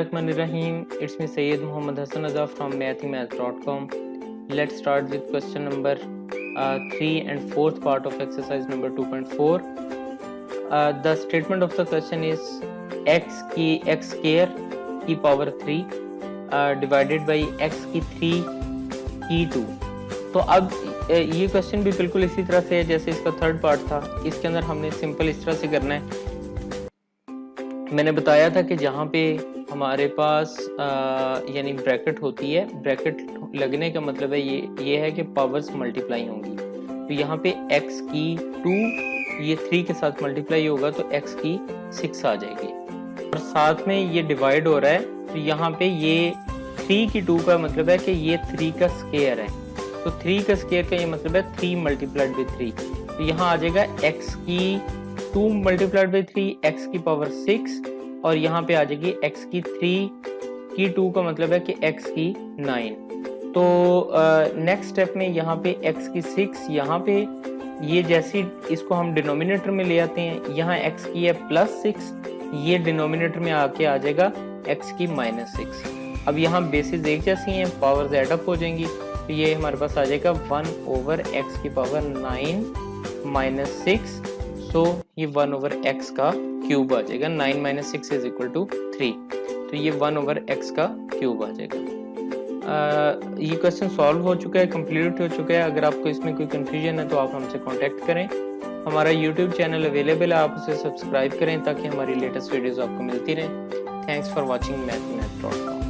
Bismillahirrahmanirrahim. It's me Sayyid Muhammad Hassan Azza from mathemath.com. Let's start with question number 3 and fourth part of exercise number 2.4. The statement of the question is x square की power 3 divided by x की 3 की 2. तो अब ये question भी बिल्कुल इसी तरह से है जैसे इसका थर्ड पार्ट था. इसके अंदर हमने सिंपल इस तरह से करना है. मैंने बताया था कि जहाँ पे हमारे पास यानी ब्रैकेट होती है, ब्रैकेट लगने का मतलब है ये है कि पावर्स मल्टीप्लाई होंगी. तो यहाँ पे x की 2 ये 3 के साथ मल्टीप्लाई होगा तो x की 6 आ जाएगी और साथ में ये डिवाइड हो रहा है. तो यहाँ पे ये 3 की 2 का मतलब है कि ये 3 का स्क्वायर है. तो 3 का स्क्वायर का ये मतलब है 3 मल्टीप्लाइड बाई 3. तो यहाँ आ जाएगा x की 2 मल्टीप्लाइड बाई 3 x की पावर 6 और यहाँ पे आ जाएगी x की 3 की 2 का मतलब है कि x की 9. तो नेक्स्ट स्टेप में यहाँ पे x की 6 यहाँ पे ये जैसी इसको हम डिनोमिनेटर में ले आते हैं. यहाँ x की है +6, ये डिनोमिनेटर में आके आ जाएगा x की -6. अब यहाँ बेसिस एक जैसी हैं, पावर्स ऐड अप हो जाएंगी. तो ये हमारे पास आ जाएगा 1/x की पावर 9 - 6. तो ये 1/x का क्यूब आ जाएगा. 9 - 6 = 3. तो ये 1/x का क्यूब आ जाएगा. ये क्वेश्चन सॉल्व हो चुका है, कंप्लीट हो चुका है. अगर आपको इसमें कोई कंफ्यूजन है तो आप हमसे कांटेक्ट करें. हमारा यूट्यूब चैनल अवेलेबल है, आप उसे सब्सक्राइब करें ताकि हमारी लेटेस्ट वीडियोस आपको मिलती रहें. Thanks for watching mathemath.com.